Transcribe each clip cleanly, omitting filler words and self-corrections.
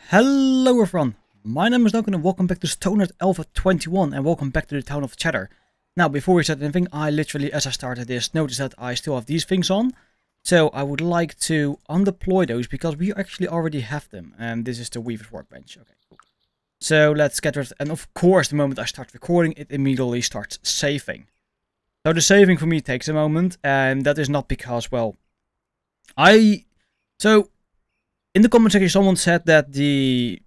Hello everyone, my name is Duncan and welcome back to StoneHearth Alpha 21 and welcome back to the town of Cheddar. Now before we start anything, I literally as I started this noticed that I still have these things on. So I would like to undeploy those because we actually already have them, and this is the Weaver's Workbench. Okay, cool. So let's get rid, and of course the moment I start recording it immediately starts saving. So the saving for me takes a moment, and that is not because, well, in the comment section, someone said that the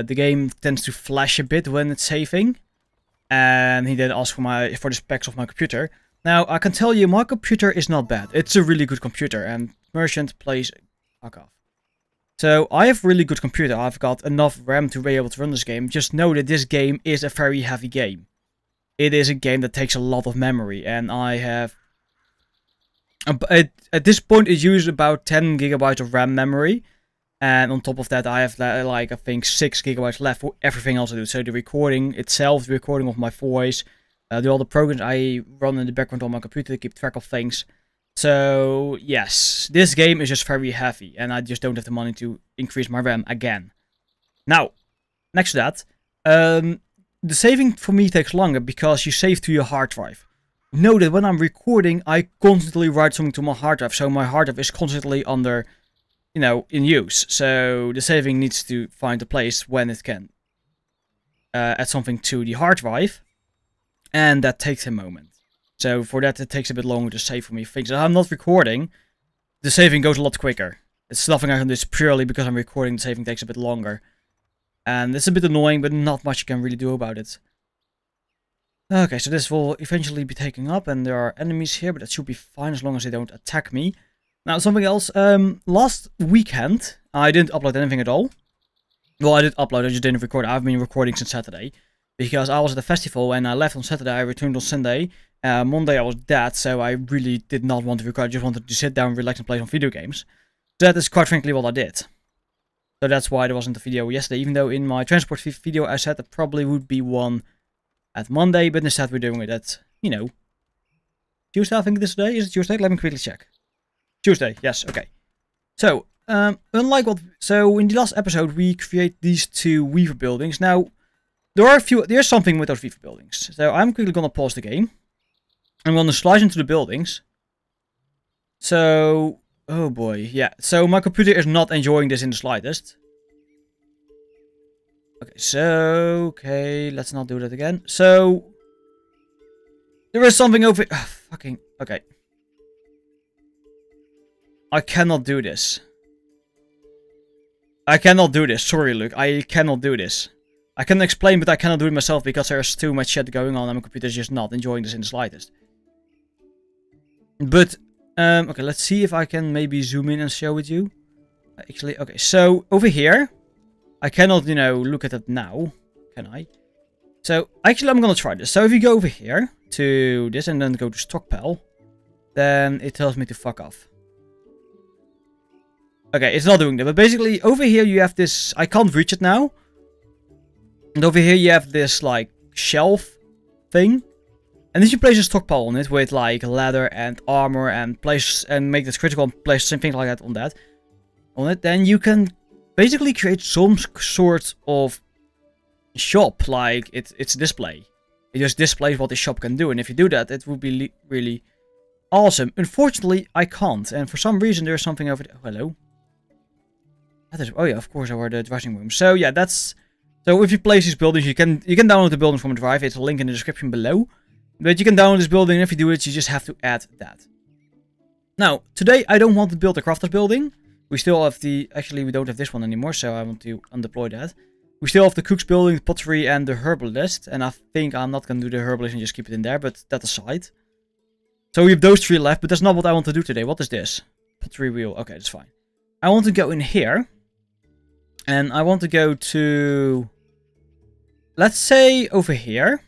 game tends to flash a bit when it's saving, and he did ask for the specs of my computer. Now I can tell you, my computer is not bad. It's a really good computer, and Merchant plays fuck off. So I have a really good computer. I've got enough RAM to be able to run this game. Just know that this game is a very heavy game. It is a game that takes a lot of memory, and I have at this point it uses about 10 gigabytes of RAM memory. And on top of that, I have like, I think 6 gigabytes left for everything else I do. So the recording itself, the recording of my voice, the other programs I run in the background on my computer to keep track of things. So yes, this game is just very heavy, and I just don't have the money to increase my RAM again. Now, next to that, the saving for me takes longer because you save to your hard drive. Know that when I'm recording, I constantly write something to my hard drive, so my hard drive is constantly under, in use. So the saving needs to find a place when it can add something to the hard drive, and that takes a moment. So for that, it takes a bit longer to save for me. Things that I'm not recording, the saving goes a lot quicker. It's nothing I can do. It's purely because I'm recording, the saving takes a bit longer. And it's a bit annoying, but not much you can really do about it. Okay, so this will eventually be taken up, and there are enemies here, but that should be fine as long as they don't attack me. Now, something else. Last weekend, I didn't upload anything at all. Well, I did upload, I just didn't record. I've been recording since Saturday. Because I was at the festival and I left on Saturday, I returned on Sunday. Monday I was dead, so I really did not want to record. I just wanted to sit down, relax and play some video games. So that is quite frankly what I did. So that's why there wasn't a video yesterday. Even though in my transport video I said there probably would be one at Monday. But instead we're doing it at, Tuesday I think this day. Is it Tuesday? Let me quickly check. Tuesday, yes, okay. So, in the last episode we create these two Weaver buildings. Now, there's something with those Weaver buildings. So I'm quickly gonna pause the game. I'm gonna slice into the buildings. So, oh boy, yeah. So my computer is not enjoying this in the slightest. Okay, let's not do that again. So, there is something over, okay. I cannot do this. Sorry, Luke. I cannot do this. I can explain, but I cannot do it myself because there's too much shit going on and my computer's just not enjoying this in the slightest. But, okay, let's see if I can maybe zoom in and show it you. Actually, okay, so over here, I cannot, look at it now, can I? So, actually, I'm gonna try this. So, if you go over here to this and then go to stockpile, then it tells me to fuck off. Okay, it's not doing that, but basically over here you have this, I can't reach it now. And over here you have this like shelf thing. And if you place a stockpile on it with like leather and armor and make this critical and place something like that on it, then you can basically create some sort of shop, like it's a display. It just displays what the shop can do, and if you do that, it would be really awesome. Unfortunately, I can't, and for some reason there's something over there. Oh, hello. Oh yeah, of course, over the dressing room. So yeah, so if you place these buildings, you can download the building from a drive. It's a link in the description below. But you can download this building, and if you do it, you just have to add that. Now, today I don't want to build a crafter's building. We still have actually we don't have this one anymore, so I want to undeploy that. We still have the cook's building, the pottery, and the herbalist. And I think I'm not going to do the herbalist and just keep it in there, but that aside. So we have those three left, but that's not what I want to do today. What is this? Pottery wheel. Okay, that's fine. I want to go in here. And I want to go to, let's say, over here.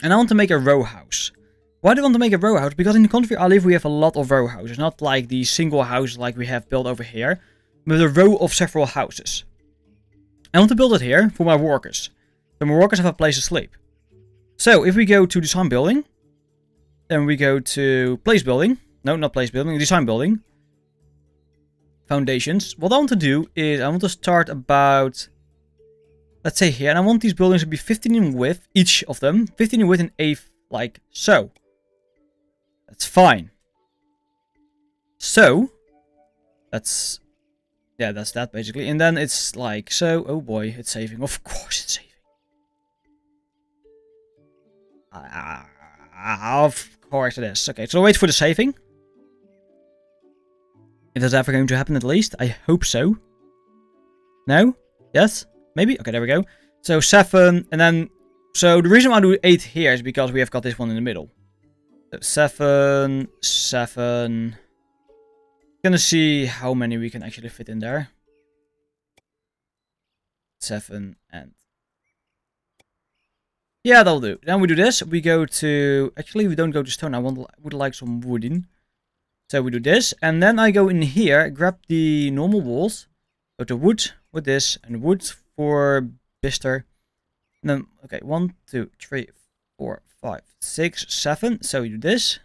And I want to make a row house. Why do I want to make a row house? Because in the country I live, we have a lot of row houses. Not like the single houses like we have built over here. But a row of several houses. I want to build it here for my workers. So my workers have a place to sleep. So if we go to design building. Then we go to place building. No, not place building. Design building. foundations. What I want to do is I want to start about, let's say here, and I want these buildings to be 15 in width, each of them, 15 in width and 8 like so. That's fine. So, that's that basically. And then it's like so. Oh boy, it's saving. Of course it's saving. Of course it is. Okay, so wait for the saving. Is that ever going to happen at least? I hope so. No? Yes? Maybe? Okay, there we go. So 7, and then... So the reason why I do 8 here is because we have got this one in the middle. So 7, 7... Gonna see how many we can actually fit in there. 7 and... Yeah, that'll do. Then we do this. We go to... Actually, we don't go to stone. I would like some wooden. So we do this. And then I go in here, grab the normal walls. Go to wood with this. And wood for Bister. And then, okay, 1, 2, 3, 4, 5, 6, 7. So we do this.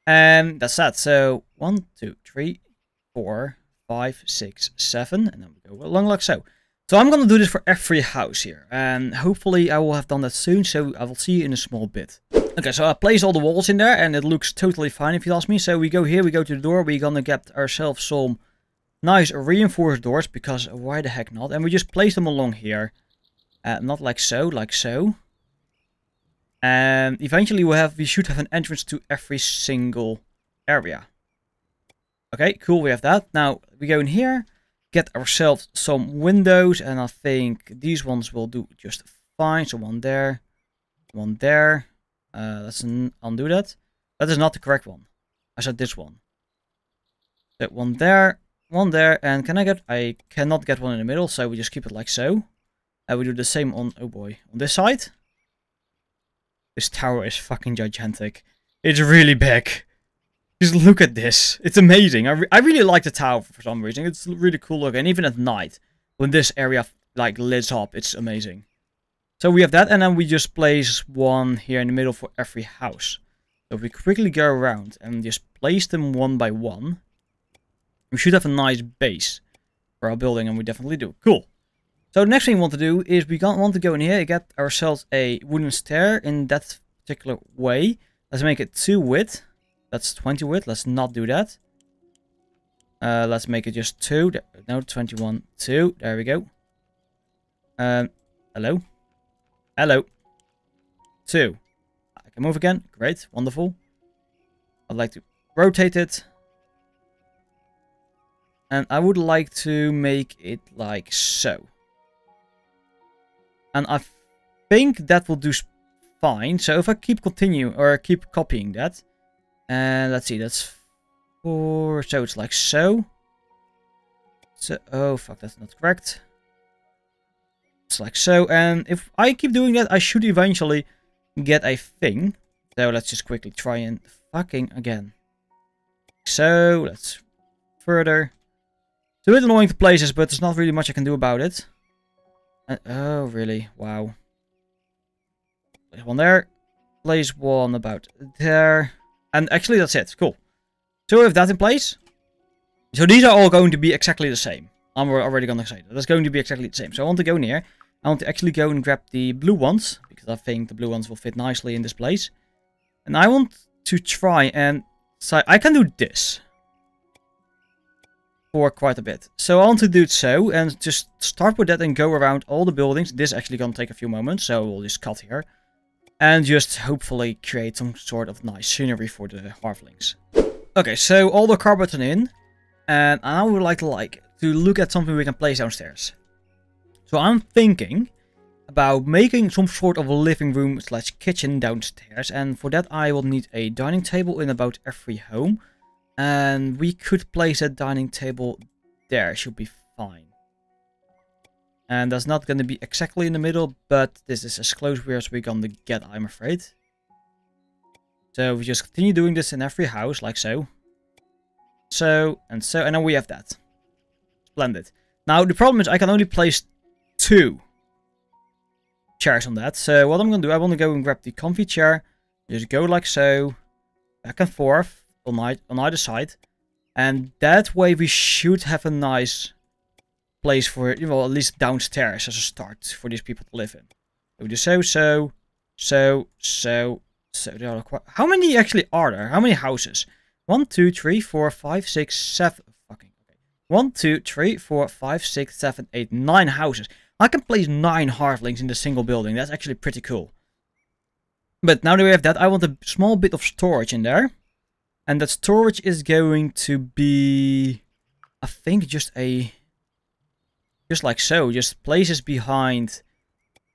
And that's that. So 1, 2, 3, 4, 5, 6, 7. And then we go along like so. So I'm going to do this for every house here. And hopefully I will have done that soon. So I will see you in a small bit. Okay, so I placed all the walls in there. And it looks totally fine if you ask me. So we go here, we go to the door. We're going to get ourselves some nice reinforced doors. Because why the heck not? And we just place them along here. Not like so, like so. And eventually we should have an entrance to every single area. Okay, cool, we have that. Now we go in here, get ourselves some windows, and I think these ones will do just fine. So one there, one there. Let's undo that. That is not the correct one. I said this one. So one there, and can I get? I cannot get one in the middle, so we just keep it like so. We do the same on, oh boy, on this side. This tower is fucking gigantic. It's really big. Just look at this. It's amazing. I really like the tower for some reason. It's really cool looking. And even at night, when this area like lights up, it's amazing. So we have that, and then we just place one here in the middle for every house. So if we quickly go around and just place them one by one, we should have a nice base for our building, and we definitely do. Cool. So the next thing we want to do is we want to go in here and get ourselves a wooden stair in that particular way. Let's make it 2 width. That's 20 width. Let's not do that. Let's make it just 2. No, 21, 2. There we go. Hello? Hello. 2. I can move again. Great. Wonderful. I'd like to rotate it. And I would like to make it like so. And I think that will do fine. So if I keep copying that. And let's see, that's 4. So it's like so. So, oh fuck, that's not correct. It's like so. And if I keep doing that, I should eventually get a thing. So let's just quickly try and fucking again. So let's further. It's a bit annoying to places, but there's not really much I can do about it. Oh, really? Wow. Place one there. Place one about there. And actually, that's it. Cool. So we have that in place. So these are all going to be exactly the same. I'm already going to say that. That's going to be exactly the same. So I want to go in here. I want to actually go and grab the blue ones. Because I think the blue ones will fit nicely in this place. And I want to try and... So I can do this. For quite a bit. So I want to do it so, and just start with that and go around all the buildings. This is actually going to take a few moments, so we'll just cut here. And just hopefully create some sort of nice scenery for the halflings. Okay, so all the carpets are in. And I would like to look at something we can place downstairs. So I'm thinking about making some sort of a living room / kitchen downstairs. And for that I will need a dining table in about every home. And we could place a dining table there. Should be fine. And that's not going to be exactly in the middle, but this is as close as we're going to get, I'm afraid. So we just continue doing this in every house, like so. So, and then we have that. Splendid. Now, the problem is I can only place 2 chairs on that. So what I'm going to do, I want to go and grab the comfy chair. Just go like so. Back and forth. On either side. And that way we should have a nice place for, you know, at least downstairs as a start for these people to live in. We do so. There are quite, how many actually are there? How many houses? 1, 2, 3, 4, 5, 6, 7. Fucking okay. 1, 2, 3, 4, 5, 6, 7, 8, 9 houses. I can place 9 halflings in the single building. That's actually pretty cool. But now that we have that, I want a small bit of storage in there. And that storage is going to be, I think, just like so. Just places behind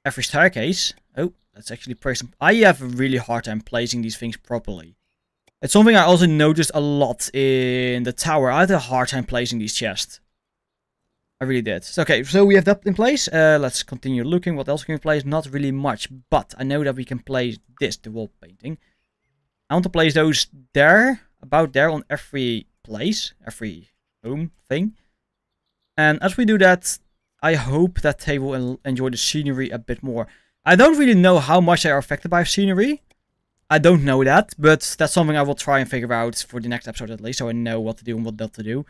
every staircase. Oh, that's actually pretty simple. I have a really hard time placing these things properly. It's something I also noticed a lot in the tower. I had a hard time placing these chests. I really did. Okay, so we have that in place. Let's continue looking. What else can we place? Not really much, but I know that we can place this, the wall painting. I want to place those there, about there on every place, every home thing. And as we do that, I hope that they will enjoy the scenery a bit more. I don't really know how much they are affected by scenery. I don't know that, but that's something I will try and figure out for the next episode at least, so I know what to do and what not to do.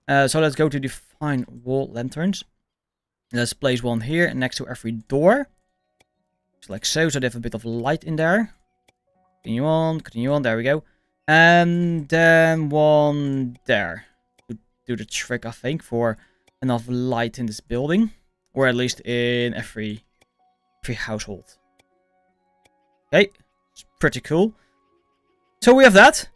So let's go to define wall lanterns. Let's place one here next to every door. Just like so they have a bit of light in there. Continue on, there we go. And then one there. To do the trick, I think, for enough light in this building. Or at least in every household. Okay, it's pretty cool. So we have that.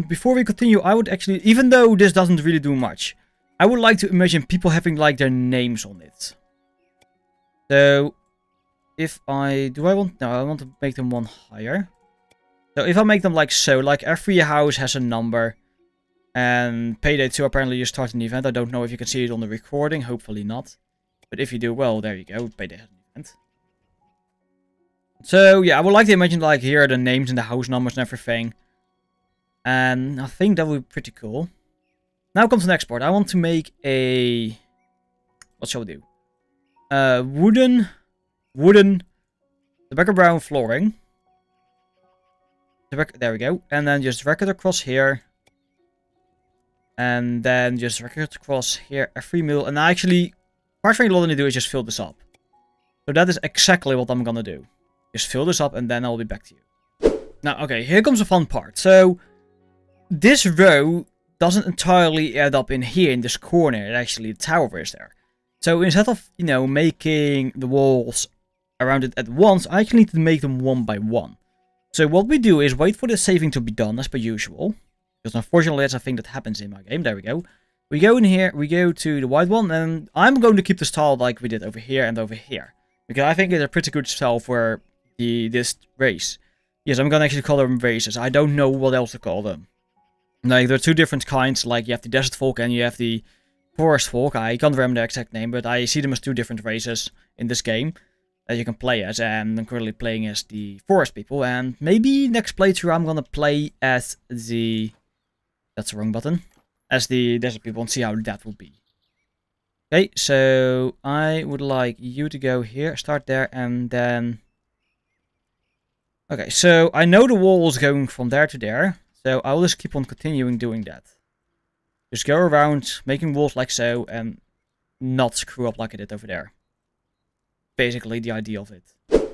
Before we continue, I would actually, even though this doesn't really do much, I would like to imagine people having like their names on it. So, if I want to make them one higher. So if I make them like so, like every house has a number. And payday 2 apparently you start an event. I don't know if you can see it on the recording, hopefully not. But if you do, well, there you go, payday has an event. So yeah, I would like to imagine like here are the names and the house numbers and everything. And I think that would be pretty cool. Now comes the next part. I want to make a... What shall we do? Wooden, the backer brown flooring. There we go. And then just drag it across here. And then just drag it across here every middle. And actually, part thing all I need to do is just fill this up. So that is exactly what I'm gonna do. Just fill this up and then I'll be back to you. Now, okay, here comes the fun part. So, this row doesn't entirely add up in here, in this corner. Actually, the tower is there. So, instead of, you know, making the walls around it at once, I actually need to make them one by one. So, what we do is wait for the saving to be done, as per usual. Because unfortunately, that's a thing that happens in my game. There we go. We go in here, we go to the white one, and I'm going to keep the style like we did over here and over here. Because I think it's a pretty good style for this race. Yes, I'm gonna actually call them races. I don't know what else to call them. Like, there are two different kinds. Like, you have the desert folk and you have the forest folk. I can't remember the exact name, but I see them as two different races in this game that you can play as. And I'm currently playing as the forest people. And maybe next playthrough I'm gonna play as the... That's the wrong button. As the desert people and see how that will be. Okay, so I would like you to go here, start there, and then... Okay, so I know the wall is going from there to there, so I will just keep on continuing doing that. Just go around, making walls like so, and not screw up like I did over there. Basically the idea of it.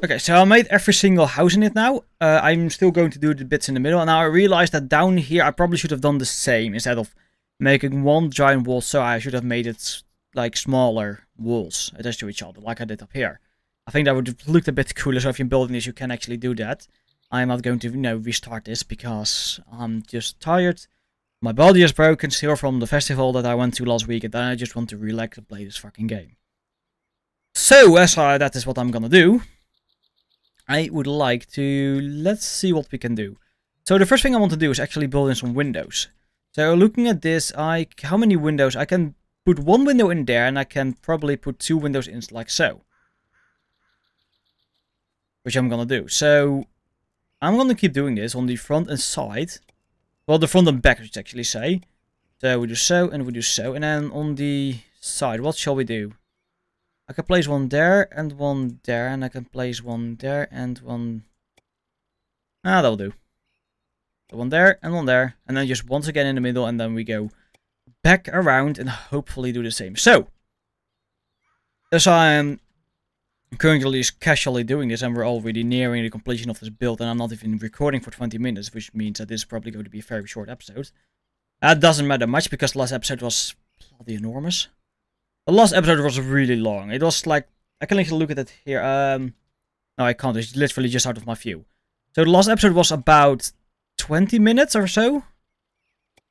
Okay, so I made every single house in it now. I'm still going to do the bits in the middle, and now I realized that down here I probably should have done the same. Instead of making one giant wall, so I should have made it like smaller walls attached to each other, like I did up here. I think that would have looked a bit cooler, so if you're building this, you can actually do that. I'm not going to, you know, restart this, because I'm just tired. My body is broken still from the festival that I went to last week, and then I just want to relax and play this fucking game. So, as that is what I'm gonna do, I would like to, let's see what we can do. So the first thing I want to do is actually build in some windows. So looking at this, how many windows? I can put one window in there, and I can probably put 2 windows in like so. Which I'm gonna do. So, I'm gonna keep doing this on the front and side. Well, the front and back, I should actually say. So, we do so, and we do so. And then on the side, what shall we do? I can place one there, and one there. And I can place one there, and one... that'll do. So one there, and then just once again in the middle, and then we go back around and hopefully do the same. So, as I'm currently just casually doing this, and we're already nearing the completion of this build, and I'm not even recording for 20 minutes, which means that this is probably going to be a very short episode. That doesn't matter much, because the last episode was bloody enormous. The last episode was really long. It was like, I can actually look at it here. No, I can't. It's literally just out of my view. So the last episode was about 20 minutes or so,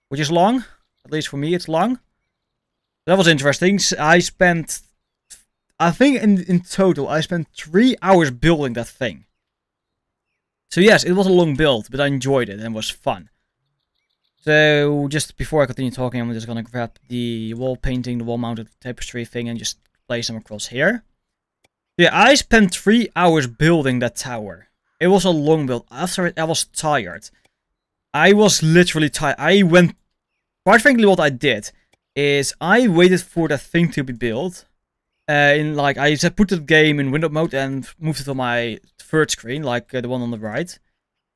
which is long. At least for me, it's long. That was interesting. I spent, I think in total, I spent 3 hours building that thing. So yes, it was a long build, but I enjoyed it and it was fun. So just before I continue talking, I'm just gonna grab the wall painting, the wall mounted tapestry thing, and just place them across here. Yeah, I spent 3 hours building that tower. It was a long build. After it, I was tired. I was literally tired. I went... Quite frankly, what I did is I waited for that thing to be built. I said put the game in window mode and moved it to my third screen, like the one on the right.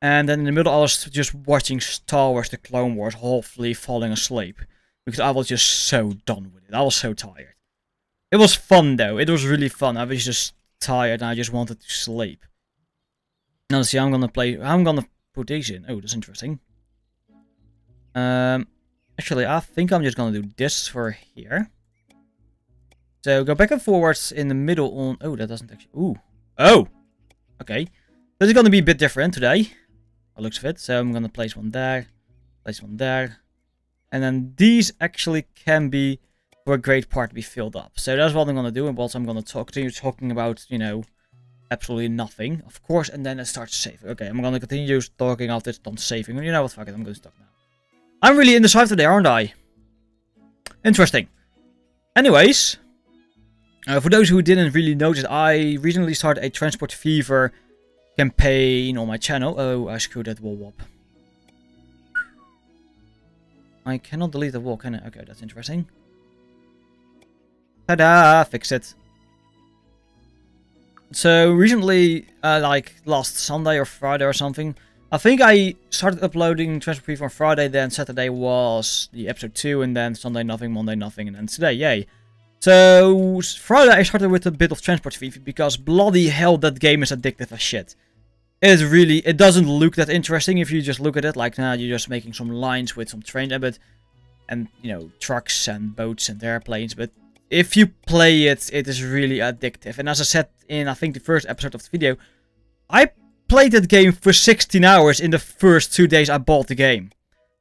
And then in the middle, I was just watching Star Wars: The Clone Wars, hopefully falling asleep. Because I was just so done with it. I was so tired. It was fun, though. It was really fun. I was just tired and I just wanted to sleep. Now, see, I'm gonna put these in. Oh, that's interesting. Actually, I think I'm just gonna do this for here. So, go back and forwards in the middle on... Oh, that doesn't actually... Ooh. Oh! Okay. This is gonna be a bit different today. By looks of it. So, I'm gonna place one there. Place one there. And then these actually can be... for a great part to be filled up. So, that's what I'm gonna do. And also, I'm gonna continue talking about, you know... absolutely nothing. Of course, and then it starts saving. Okay, I'm gonna continue talking after it's done saving. You know what, fuck it, I'm gonna stop now. I'm really indecisive today, aren't I? Interesting. Anyways... for those who didn't really notice, I recently started a Transport Fever campaign on my channel. Oh, I screwed that wall up. I cannot delete the wall, can I? Okay, that's interesting. Ta-da! Fix it. So, recently, like last Sunday or Friday or something, I think I started uploading Transport Fever on Friday, then Saturday was the episode 2, and then Sunday nothing, Monday nothing, and then today, yay. So, Friday I started with a bit of Transport Fever, because bloody hell that game is addictive as shit. It doesn't look that interesting if you just look at it, like, nah, you're just making some lines with some trains, and, you know, trucks and boats and airplanes, but if you play it, it is really addictive. And as I said in, I think, the first episode of the video, I played that game for 16 hours in the first 2 days I bought the game.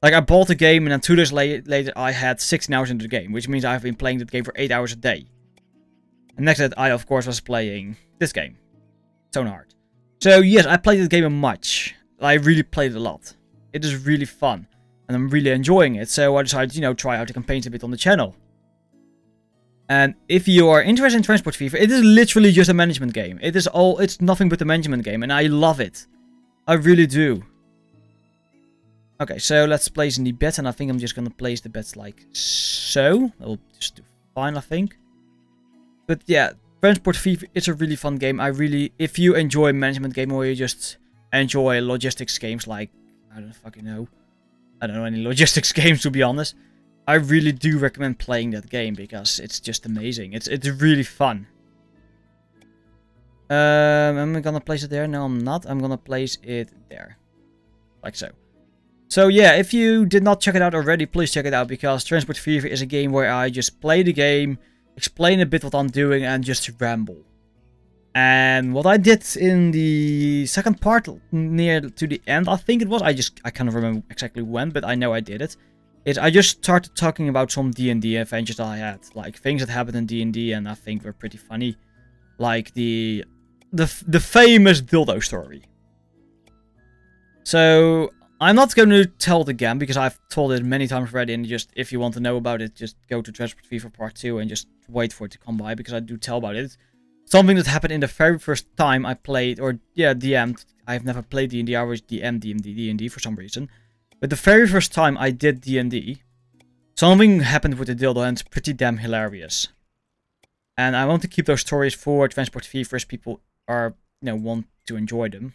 Like, I bought the game, and then 2 days later I had 16 hours into the game, which means I've been playing that game for 8 hours a day. And next to that, I, of course, was playing this game, StoneHearth. So, yes, I played the game much. I really played it a lot. It is really fun, and I'm really enjoying it, so I decided, you know, try out the campaigns a bit on the channel. And if you are interested in Transport Fever, it is literally just a management game. It's nothing but a management game, and I love it. I really do. Okay, so let's place in the bets, and I think I'm just gonna place the bets like so. That will just do fine, I think. But yeah, Transport Fever is a really fun game. If you enjoy a management game, or you just enjoy logistics games like, I don't fucking know. I don't know any logistics games, to be honest. I really do recommend playing that game, because it's just amazing. It's really fun. Am I gonna place it there? No, I'm not. I'm gonna place it there. Like so. So yeah, if you did not check it out already, please check it out, because Transport Fever is a game where I just play the game, explain a bit what I'm doing, and just ramble. And what I did in the second part, near to the end, I think it was, I can't remember exactly when, but I know I did it, is I just started talking about some D&D adventures that I had, like things that happened in D&D and I think were pretty funny, like the famous dildo story. So I'm not going to tell it again, because I've told it many times already, and just, if you want to know about it, just go to Transport Fever Part 2 and just wait for it to come by, because I do tell about it. Something that happened in the very first time I played, or yeah, DM'd. I've never played D&D, I always D&D for some reason. But the very first time I did D&D, something happened with the dildo, and it's pretty damn hilarious. And I want to keep those stories for Transport Fever if people are, you know, want to enjoy them.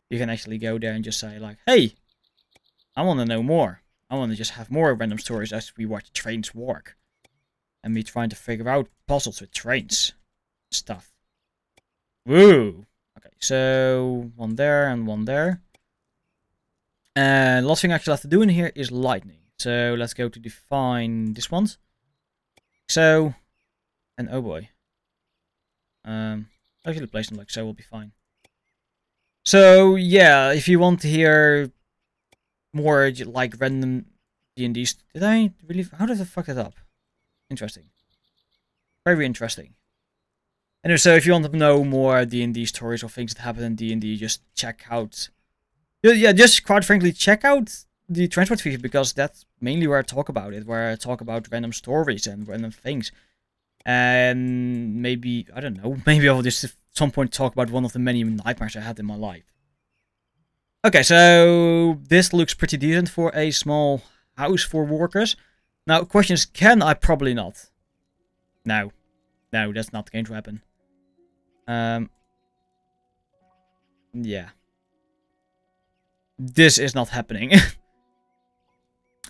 You can actually go there and just say like, hey, I want to know more. I want to just have more random stories as we watch trains work. And me trying to figure out puzzles with trains. Stuff. Woo! Okay, so one there and one there. And last thing I actually have to do in here is lightning. So let's go to define this one. So, and oh boy. Actually place them like so will be fine. So yeah, if you want to hear more like random D&Ds, did I really? How did I fuck that up? Interesting. Very interesting. And so if you want to know more D&D stories or things that happen in D&D, just check out. Yeah, just quite frankly, check out the transport feature because that's mainly where I talk about it, where I talk about random stories and random things. And maybe, I don't know, maybe I'll just at some point talk about one of the many nightmares I had in my life. Okay, so this looks pretty decent for a small house for workers. Now, the question is, can I? Probably not. No. No, that's not going to happen. Yeah. This is not happening.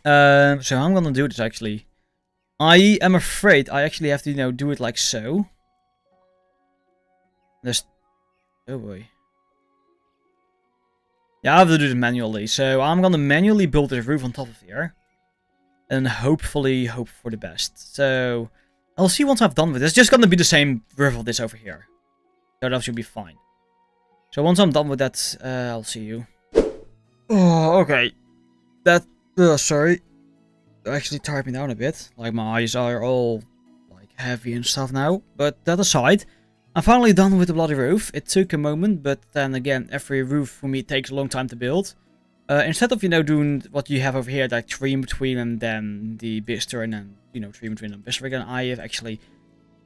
So I'm gonna do this actually. I am afraid I actually have to, you know, do it like so. There's... Oh boy. Yeah, I have to do this manually. So I'm gonna manually build this roof on top of here. And hopefully hope for the best. So I'll see once I've done with this. It's just gonna be the same roof of this over here. So that should be fine. So once I'm done with that, I'll see you. Oh, okay. That, sorry. That actually tired me down a bit. Like, my eyes are all, like, heavy and stuff now. But that aside, I'm finally done with the bloody roof. It took a moment, but then again, every roof for me takes a long time to build. Instead of, you know, doing what you have over here, like 3 in between and then the bister and then, you know, 3 in between and bister again, I have actually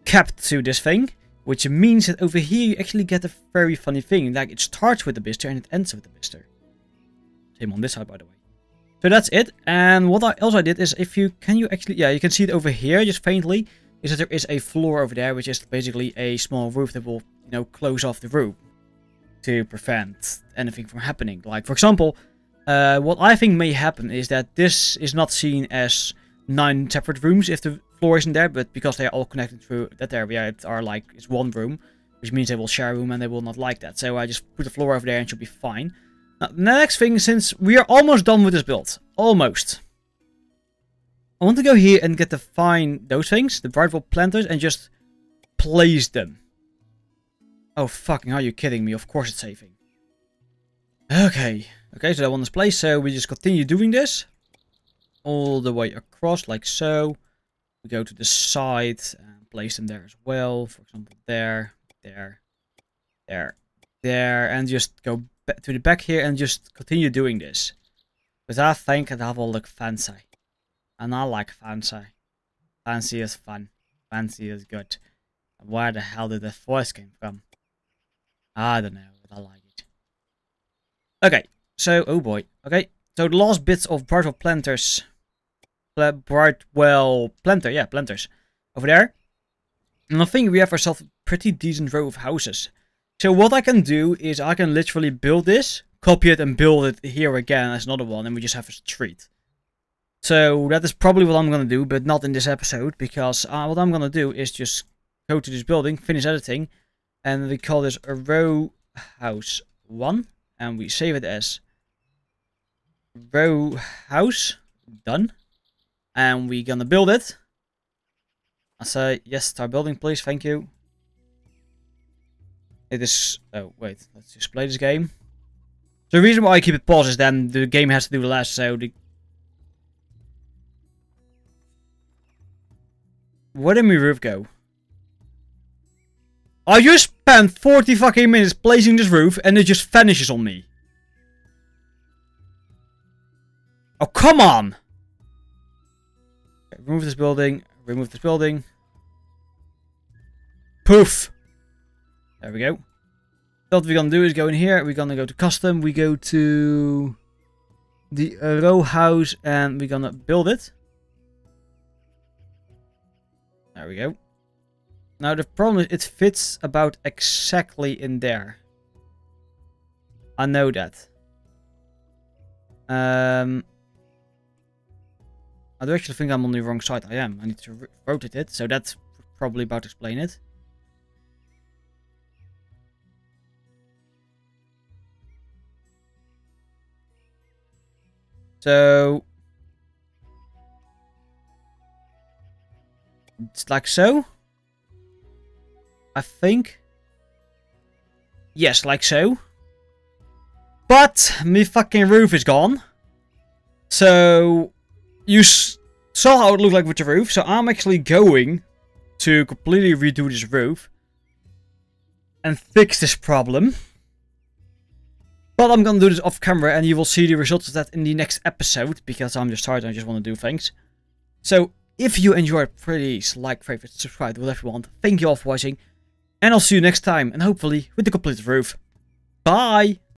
kept to this thing. Which means that over here you actually get a very funny thing. Like, it starts with the bister and it ends with the bister. Same on this side, by the way. So that's it. And what else I did is, if you can you can see it over here just faintly, is that there is a floor over there, which is basically a small roof that will, you know, close off the roof to prevent anything from happening. Like, for example, what I think may happen is that this is not seen as 9 separate rooms if the floor isn't there, but because they are all connected through that area, it's one room, which means they will share a room and they will not like that. So I just put the floor over there and it should be fine. Now, the next thing, since we are almost done with this build, almost, I want to go here and define those things, the bright bulb planters, and just place them. Oh, fucking, are you kidding me? Of course it's saving. Okay, so that one is placed, so we just continue doing this all the way across, like so. We go to the side and place them there as well. For example, there, and just go back to the back here and just continue doing this. Because I think that will look fancy. And I like fancy. Fancy is fun. Fancy is good. Where the hell did that voice come from? I don't know, but I like it. Okay, so, oh boy. Okay, so the last bits of Brightwell planters. Brightwell planter, yeah, planters. Over there. And I think we have ourselves a pretty decent row of houses. So what I can do is I can literally build this, copy it and build it here again as another one, and we just have a street. So that is probably what I'm going to do, but not in this episode, because what I'm going to do is just go to this building, finish editing, and we call this a row house 1, and we save it as row house, done, and we're going to build it. I say, yes, start building please, thank you. It is... Oh, wait. Let's just play this game. So the reason why I keep it paused is then the game has to do the last, so the... Where did my roof go? I just spent 40 fucking minutes placing this roof and it just vanishes on me. Oh, come on! Okay, remove this building. Remove this building. Poof! There we go. So what we're gonna do is go in here. We're gonna go to custom. We go to the row house and we're gonna build it. There we go. Now the problem is it fits about exactly in there. I know that. I do actually think I'm on the wrong side. I am. I need to rotate it, so that's probably about to explain it. So it's like so. I think. Yes, like so. But my fucking roof is gone. So you saw how it looked like with the roof. So I'm actually going to completely redo this roof and fix this problem. But I'm gonna do this off camera, and you will see the results of that in the next episode, because I'm just tired and I just want to do things. So if you enjoyed, please like, favorite, subscribe, whatever you want. Thank you all for watching, and I'll see you next time, and hopefully with the complete roof. Bye!